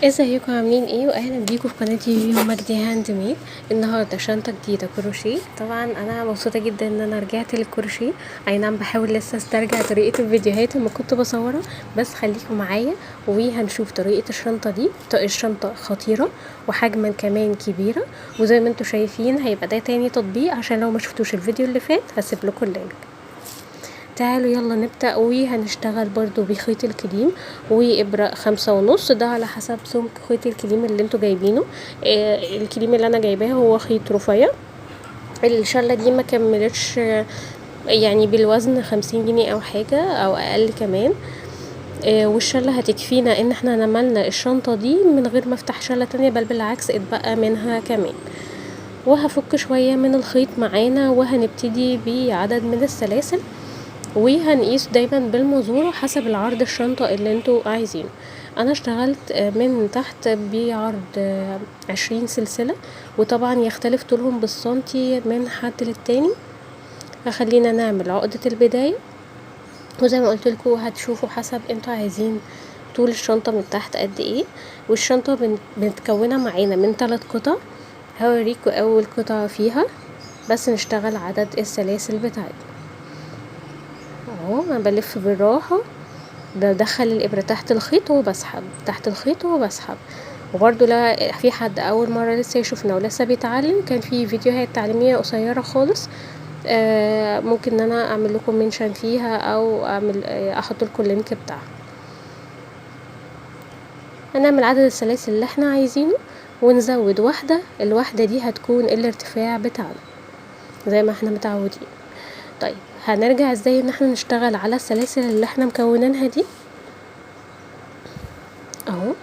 ازيكم عاملين ايه؟ واهلا بيكم في قناه يويو مجدي هاند ميد. النهارده شنطه جديده كروشيه. طبعا انا مبسوطه جدا ان انا رجعت للكروشيه. اي نعم، بحاول لسه استرجع طريقه الفيديوهات اللي كنت بصورها، بس خليكم معايا وهنشوف طريقه الشنطه دي. الشنطه خطيره وحجما كمان كبيره، وزي ما انتم شايفين هيبقى ده تاني تطبيق، عشان لو ما شفتوش الفيديو اللي فات هسيب لكم اللينك. تعالوا يلا نبدأ. وهنشتغل برضو بخيط الكريم وإبرة 5.5، ده على حسب سمك خيط الكريم اللي انتوا جايبينه. الكريم اللي انا جايباه هو خيط رفيع. الشلة دي ما كملتش يعني بالوزن 50 جنيه او حاجة او اقل كمان. والشلة هتكفينا ان احنا نملنا الشنطة دي من غير ما افتح شلة تانية، بل بالعكس اتبقى منها كمان. وهفك شوية من الخيط معانا، وهنبتدي بعدد من السلاسل، وهنقيس دايما بالمزورة حسب العرض الشنطة اللي انتوا عايزينه. انا اشتغلت من تحت بعرض 20 سلسلة، وطبعا يختلف طولهم بالسنتي من حد للتاني. فخلينا نعمل عقدة البداية، وزي ما قلت لكم هتشوفوا حسب انتوا عايزين طول الشنطة من تحت قد ايه. والشنطة متكونة معانا من 3 قطع. هوريكم اول قطعة فيها، بس نشتغل عدد السلاسل بتاعتنا. اهو انا بلف بالراحة، بدخل الابره تحت الخيط وبسحب تحت الخيط وبسحب. وبرده لا في حد اول مره لسه يشوفنا ولسه بيتعلم، كان في فيديوهات تعليميه قصيره خالص. ممكن ان انا اعمل لكم منشن فيها، او اعمل احط لكم اللينك بتاعها. هنعمل عدد السلاسل اللي احنا عايزينه، ونزود واحده. الواحده دي هتكون الارتفاع بتاعنا زي ما احنا متعودين. طيب هنرجع ازاي ان احنا نشتغل على السلاسل اللي احنا مكونينها دي؟ اهو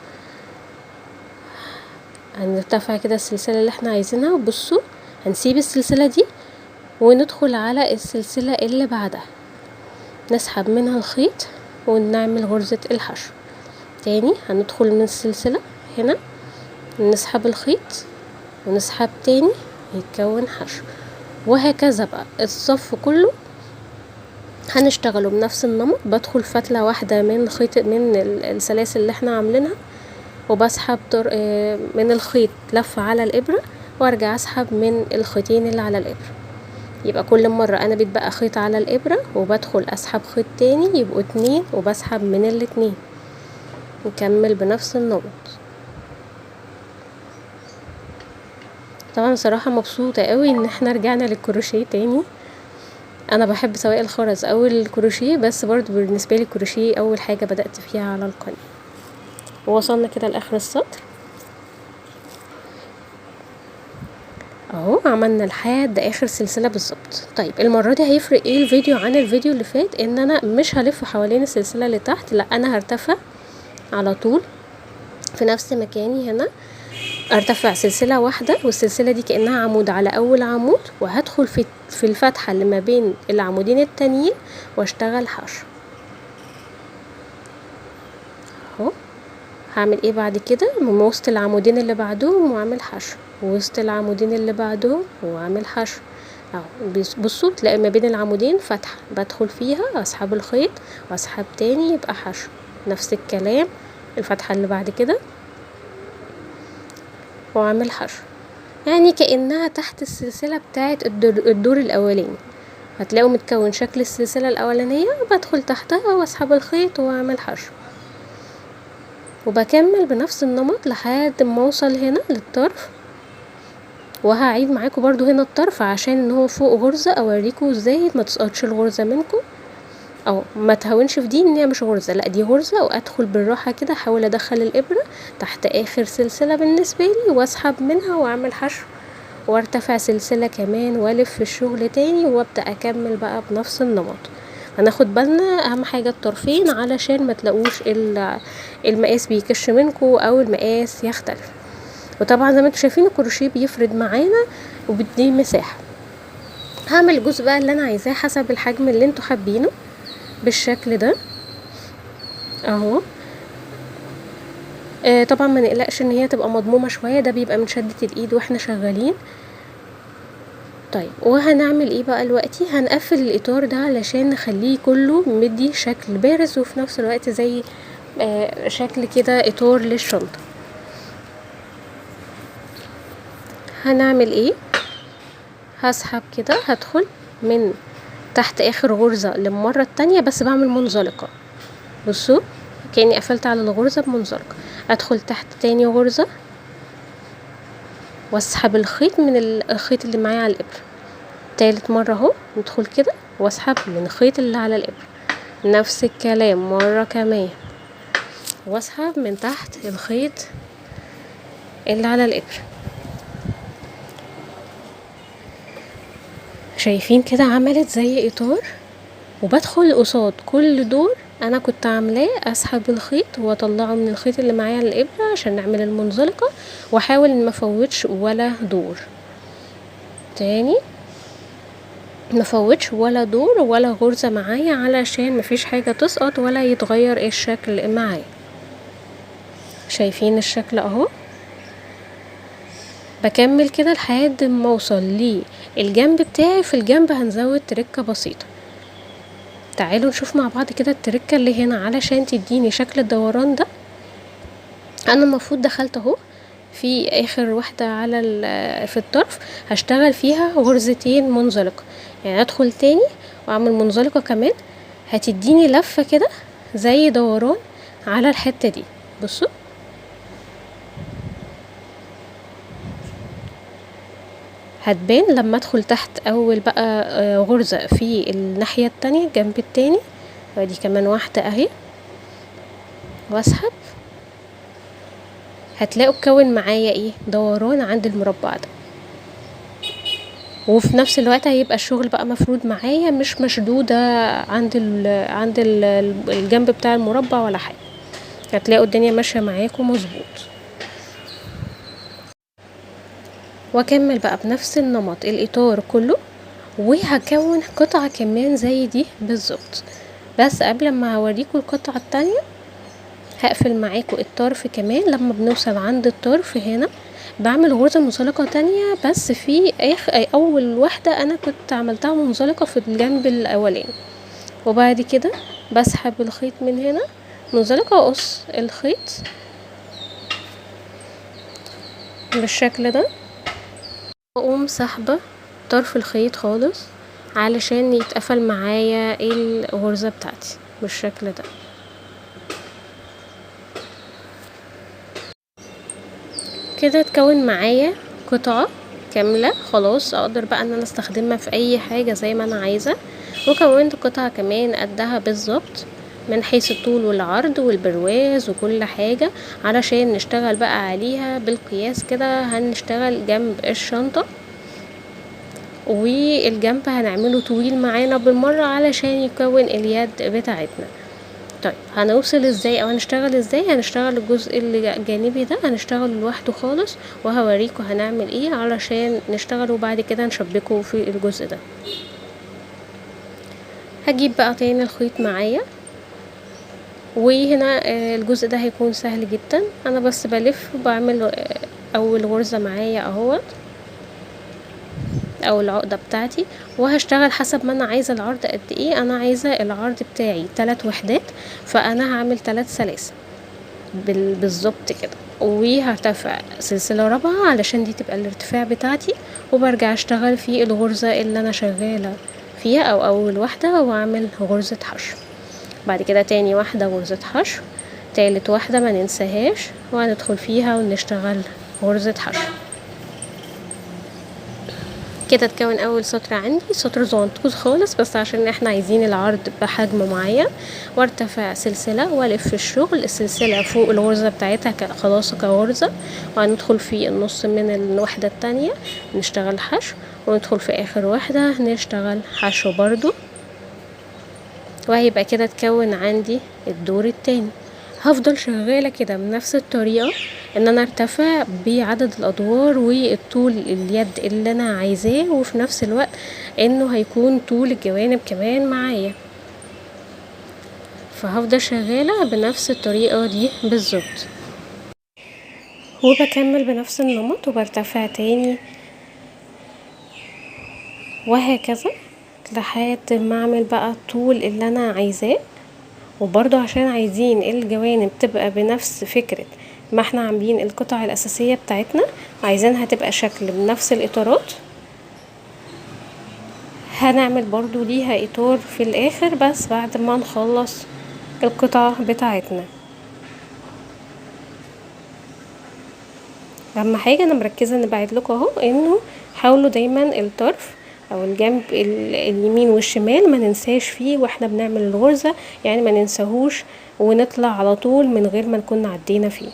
هنرتفع كده السلسلة اللي احنا عايزينها، وبصوا هنسيب السلسلة دي وندخل على السلسلة اللي بعدها، نسحب منها الخيط ونعمل غرزة الحشو. تاني هندخل من السلسلة هنا، نسحب الخيط ونسحب تاني، يتكون حشو. وهكذا بقى الصف كله هنشتغله بنفس النمط. بدخل فتلة واحدة من خيط من السلاسل اللي احنا عاملينها، وبسحب من الخيط لفة على الإبرة، وارجع اسحب من الخيطين اللي على الإبرة. يبقى كل مرة انا بتبقى خيط على الإبرة وبدخل اسحب خيط تاني، يبقوا 2، وبسحب من الاتنين. نكمل بنفس النمط. طبعا صراحة مبسوطة قوي ان احنا رجعنا للكروشيه تاني. انا بحب سواء الخرز او الكروشيه، بس برضو بالنسبة لي الكروشيه اول حاجة بدأت فيها على القناة. ووصلنا كده لاخر السطر اهو، عملنا لحد اخر سلسله بالظبط. طيب المره دي هيفرق ايه الفيديو عن الفيديو اللي فات؟ ان انا مش هلف حوالين السلسله اللي تحت، لا انا هرتفع على طول في نفس مكاني هنا. ارتفع سلسله واحده، والسلسله دي كانها عمود على اول عمود، وهدخل في الفتحه اللي ما بين العمودين التانيين واشتغل حشو اهو. هعمل ايه بعد كده؟ من وسط العمودين اللي بعدهم واعمل حشو، وسط العمودين اللي بعدهم واعمل حشو اهو. بصوا تلاقي ما بين العمودين فتحة، بدخل فيها اسحب الخيط واسحب تاني، يبقى حشو. نفس الكلام الفتحة اللي بعد كده واعمل حشو. يعني كأنها تحت السلسلة بتاعة الدور الاولاني. هتلاقوا متكون شكل السلسلة الاولانية، بدخل تحتها واسحب الخيط واعمل حشو، وبكمل بنفس النمط لحد ما اوصل هنا للطرف. وهعيد معاكم برضو هنا الطرف عشان ان هو فوق غرزة، اوريكم ازاي ما تسقطش الغرزة منكم، او ما تهونش في دي ان هي مش غرزة، لا دي غرزة. وادخل بالراحة كده، احاول ادخل الابرة تحت اخر سلسلة بالنسبة لي، واسحب منها واعمل حشو، وارتفع سلسلة كمان والف في الشغل تاني، وابدأ اكمل بقى بنفس النمط. هناخد بالنا اهم حاجة الطرفين، علشان ما تلاقوش المقاس بيكش منكم او المقاس يختلف. وطبعا زي ما انتم شايفين الكروشيه بيفرد معانا وبيديه مساحة. هعمل الجزء بقى اللي انا عايزاه حسب الحجم اللي انتوا حابينه بالشكل ده اهو. طبعا ما نقلقش ان هي تبقى مضمومة شوية، ده بيبقى من شدة الايد واحنا شغالين. طيب وهنعمل ايه بقى دلوقتي؟ هنقفل الاطار ده علشان نخليه كله مدي شكل بارز، وفي نفس الوقت زي شكل كده اطار للشنطة. هنعمل ايه؟ هسحب كده، هدخل من تحت اخر غرزة للمرة التانية، بس بعمل منزلقة. بصوا كأني قفلت على الغرزة بمنزلقة. ادخل تحت تاني غرزة واسحب الخيط من الخيط اللي معايا على الابرة. تالت مرة اهو ندخل كده واسحب من الخيط اللي على الابرة. نفس الكلام مرة كمان، واسحب من تحت الخيط اللي على الابرة. شايفين كده عملت زي اطار، وبدخل قصاد كل دور انا كنت عاملاه اسحب الخيط واطلعه من الخيط اللي معايا على الابره عشان نعمل المنزلقه، واحاول ان ما افوتش ولا دور. تاني ما فوتش ولا دور ولا غرزه معايا علشان مفيش حاجه تسقط ولا يتغير الشكل معايا. شايفين الشكل اهو. بكمل كده لحد ما اوصل للجنب بتاعي. في الجنب هنزود تركه بسيطه. تعالوا نشوف مع بعض كده التركه اللي هنا علشان تديني شكل الدوران ده. انا المفروض دخلت اهو في اخر واحدة على في الطرف، هشتغل فيها غرزتين منزلقة، يعني ادخل تاني واعمل منزلقة كمان، هتديني لفة كده زي دوران على الحتة دي. بصوا هتبان لما ادخل تحت اول بقى غرزة في الناحية التانية الجنب التاني، ودي كمان واحدة اهي، واسحب. هتلاقوا اتكون معايا ايه دوران عند المربع ده، وفي نفس الوقت هيبقى الشغل بقى مفرود معايا، مش مشدودة عند الجنب بتاع المربع ولا حاجة. هتلاقوا الدنيا ماشية معاكم مظبوط. واكمل بقى بنفس النمط الاطار كله، وهكون قطعة كمان زي دي بالظبط. بس قبل ما هوريكم القطعة التانية هقفل معاكم الطرف كمان. لما بنوصل عند الطرف هنا بعمل غرزة منزلقة تانية، بس في اول واحدة انا كنت عملتها منزلقة في الجنب الاولاني، وبعد كده بسحب الخيط من هنا منزلقة واقص الخيط بالشكل ده، واقوم سحبة طرف الخيط خالص علشان يتقفل معايا الغرزة بتاعتي بالشكل ده. كده تكون معايا قطعة كاملة خلاص، اقدر بقى ان انا استخدمها في اي حاجة زي ما انا عايزة. وكونت قطعة كمان قدها بالظبط من حيث الطول والعرض والبرواز وكل حاجة، علشان نشتغل بقى عليها بالقياس كده. هنشتغل جنب الشنطة، والجنب هنعمله طويل معانا بالمرة علشان يكون اليد بتاعتنا. طيب هنوصل ازاي او هنشتغل ازاي؟ هنشتغل الجزء اللي جانبي ده هنشتغل لوحده خالص، وهوريكم هنعمل ايه علشان نشتغل، وبعد كده نشبكه في الجزء ده. هجيب بقى تاني الخيط معايا، وهنا الجزء ده هيكون سهل جدا. انا بس بلف وبعمل اول غرزة معايا اهوت او العقدة بتاعتي، وهشتغل حسب ما انا عايزة العرض قد ايه. انا عايزة العرض بتاعي 3 وحدات، فانا هعمل 3 سلاسل بالظبط كده، وهرتفع سلسلة رابعة علشان دي تبقى الارتفاع بتاعتي، وبرجع اشتغل في الغرزة اللي انا شغالة فيها او اول واحدة، واعمل غرزة حشو. بعد كده تاني واحدة غرزة حشو، تالت واحدة ما ننساهاش وهندخل فيها ونشتغل غرزة حشو. كده تكون اول سطر عندي سطر زونتوز خالص، بس عشان احنا عايزين العرض بحجم معين. وارتفع سلسلة والف الشغل السلسلة فوق الغرزة بتاعتها خلاص كغرزة، وهندخل في النص من الوحدة التانية نشتغل حشو، وندخل في اخر واحدة نشتغل حشو برضو، وهيبقى كده تكون عندي الدور التاني. هفضل شغالة كده بنفس الطريقة، ان انا ارتفع بعدد الادوار والطول اليد اللي انا عايزاه، وفي نفس الوقت انه هيكون طول الجوانب كمان معايا. فهفضل شغالة بنفس الطريقة دي بالظبط، وبكمل بنفس النمط وبرتفع تاني وهكذا لحد ما اعمل بقى الطول اللي انا عايزاه. وبرضو عشان عايزين الجوانب تبقى بنفس فكرة ما احنا عاملين القطع الاساسية بتاعتنا عايزينها تبقى شكل بنفس الاطارات، هنعمل برضو ليها اطار في الاخر بس بعد ما نخلص القطع بتاعتنا. اهم حاجة انا مركزة ان بعد لكم اهو انه حاولوا دايما الطرف او الجنب اليمين والشمال ما ننساش فيه واحنا بنعمل الغرزة، يعني ما ننساهوش ونطلع على طول من غير ما نكون عدينا فيه.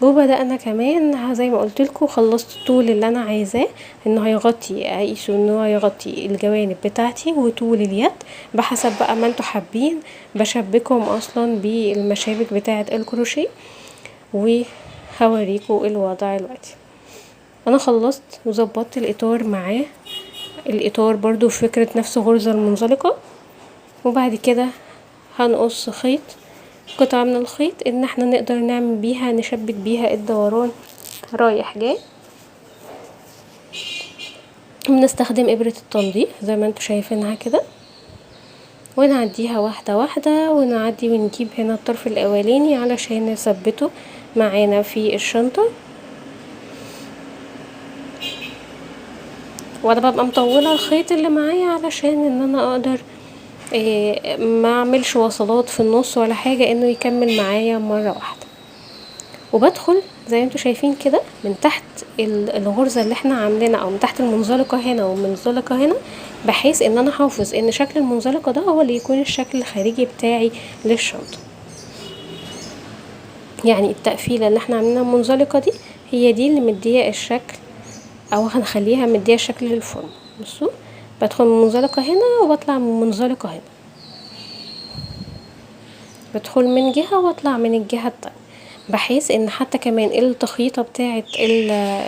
وبدأنا كمان زي ما قلت لكم خلصت الطول اللي انا عايزاه، انه هيغطي اقيسه انه هيغطي الجوانب بتاعتي وطول اليد بحسب بقى ما انتوا حابين. بشبكهم اصلا بالمشابك بتاعه الكروشيه وهوريكم الوضع دلوقتي. انا خلصت وظبطت الاطار معاه، الاطار برضو فكرة نفس غرزة المنزلقة. وبعد كده هنقص خيط، قطعة من الخيط ان احنا نقدر نعمل بيها نشبك بيها الدوران رايح جاي. بنستخدم ابرة التنظيف زي ما انتوا شايفينها كده، ونعديها واحدة واحدة ونعدي ونجيب هنا الطرف الاولاني علشان نثبته معانا في الشنطة. وانا ببقى مطولة الخيط اللي معايا علشان ان انا اقدر ما اعملش وصلات في النص ولا حاجة، انه يكمل معايا مرة واحدة. وبدخل زي ما انتوا شايفين كده من تحت الغرزة اللي احنا عاملينها او من تحت المنزلقة هنا والمنزلقة هنا، بحيث ان انا حافظ ان شكل المنزلقة ده هو اللي يكون الشكل الخارجي بتاعي للشنطة. يعني التقفيلة اللي احنا عاملينها المنزلقة دي هي دي اللي مدية الشكل، او هنخليها مدية الشكل للفرن. بصوا بدخل من منزلقة هنا وبطلع من منزلقة هنا، بدخل من جهة واطلع من الجهة التانية، بحيث ان حتى كمان التخيطة بتاعة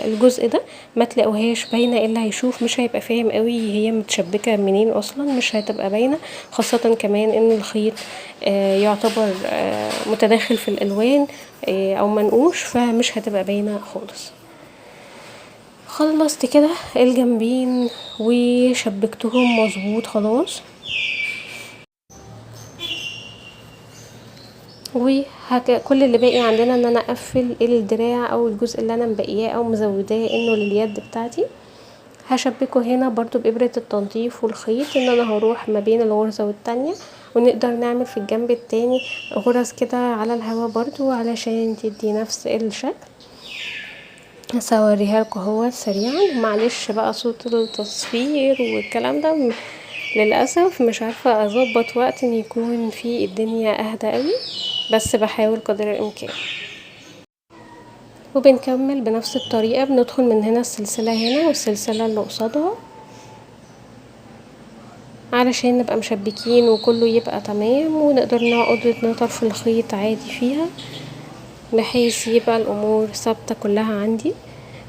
الجزء ده ما تلاقوهاش باينة. اللي هيشوف مش هيبقى فاهم قوي هي متشبكة منين اصلا، مش هتبقى باينة، خاصة كمان ان الخيط يعتبر متداخل في الالوان او منقوش، فمش هتبقى باينة خالص. خلصت كده الجنبين وشبكتهم مظبوط خلاص، كل اللي باقي عندنا ان انا اقفل الدراع او الجزء اللي انا مبقياه او مزوداه انه لليد بتاعتي. هشبكه هنا برضو بإبرة التنظيف والخيط، ان انا هروح ما بين الغرزة والتانية، ونقدر نعمل في الجنب التاني غرز كده على الهوا برضو علشان تدي نفس الشكل. هوريها لكم اهو سريعا. معلش بقى صوت التصوير والكلام ده للاسف مش عارفه اظبط وقت ان يكون في الدنيا اهدى قوي، بس بحاول قدر الامكان. وبنكمل بنفس الطريقه، بندخل من هنا السلسله هنا والسلسله اللي قصادها علشان نبقى مشبكين وكله يبقى تمام، ونقدر نقعد نطرف الخيط عادي فيها بحيث يبقى الامور ثابته كلها عندي.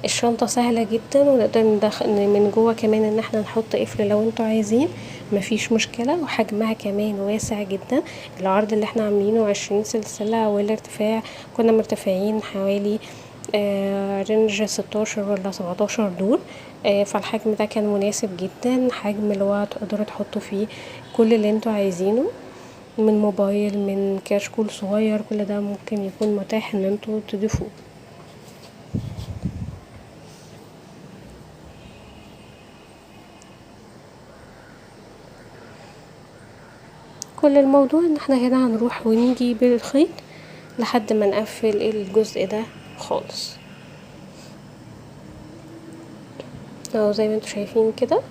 الشنطة سهلة جدا، ونقدر ندخل من جوه كمان ان احنا نحط قفل لو انتوا عايزين، مفيش مشكلة. وحجمها كمان واسع جدا، العرض اللي احنا عاملينه 20 سلسلة، والارتفاع كنا مرتفعين حوالي رينج 16 ولا 17 دور. فالحجم ده كان مناسب جدا، حجم اللي هو تقدروا تحطوا فيه كل اللي انتوا عايزينه، من موبايل، من كشكول صغير، كل ده ممكن يكون متاح ان انتوا تضيفوه. كل الموضوع ان احنا هنا هنروح ونيجي بالخيط لحد ما نقفل الجزء ده خالص اهو زي ما انتوا شايفين كده.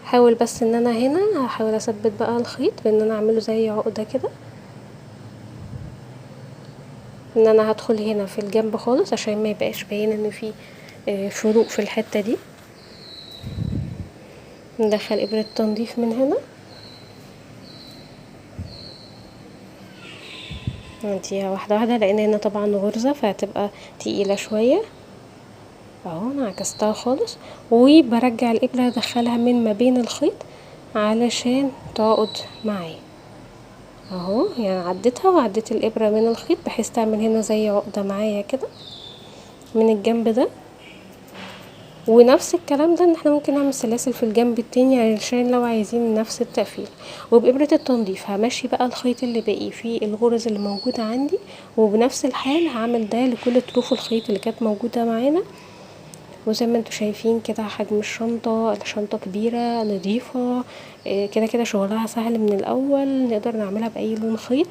حاول بس ان انا هنا هحاول اثبت بقى الخيط بان انا اعمله زي عقدة كده، ان انا هدخل هنا في الجنب خالص عشان ما يبقاش باين ان في فروق في الحتة دي. ندخل ابرة تنظيف من هنا، نديها واحدة واحدة لان هنا طبعا غرزة فهتبقى تقيلة شوية اهو. انا عكستها خالص وبرجع الابرة ادخلها من ما بين الخيط علشان تقعد معايا اهو. يعني عديتها وعديت الابرة من الخيط بحيث تعمل هنا زي عقدة معايا كده من الجنب ده. ونفس الكلام ده ان احنا ممكن نعمل سلاسل في الجنب التاني عشان لو عايزين نفس التقفيل. وبإبرة التنظيف همشي بقى الخيط اللي باقي في الغرز اللي موجودة عندي، وبنفس الحال هعمل ده لكل طروف الخيط اللي كانت موجودة معانا. وزي ما انتوا شايفين كده حجم الشنطة كبيرة نضيفة، كده كده شغلها سهل من الأول، نقدر نعملها بأي لون خيط،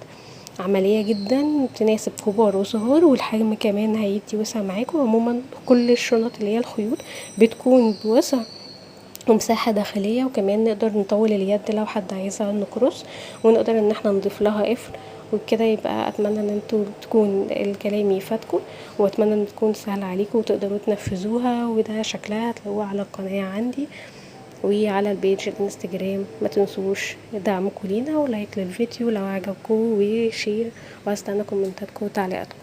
عملية جدا تناسب كبار وصغار، والحجم كمان هيدي وسع معاكم. عموما كل الشنط اللي هي الخيوط بتكون بوسع ومساحة داخلية، وكمان نقدر نطول اليد لو حد عايزها نكروس، ونقدر ان احنا نضيف لها قفل. وبكده يبقى اتمنى ان انتوا تكون الكلام يفادكم، واتمنى ان تكون سهلة عليكم وتقدروا تنفذوها. وده شكلها هتلاقوه على القناة عندي وعلى البيج الانستجرام. ما تنسوش دعمكم لينا ولايك للفيديو لو عجبكم وشير، واستنى كومنتاتكم وتعليقاتكم.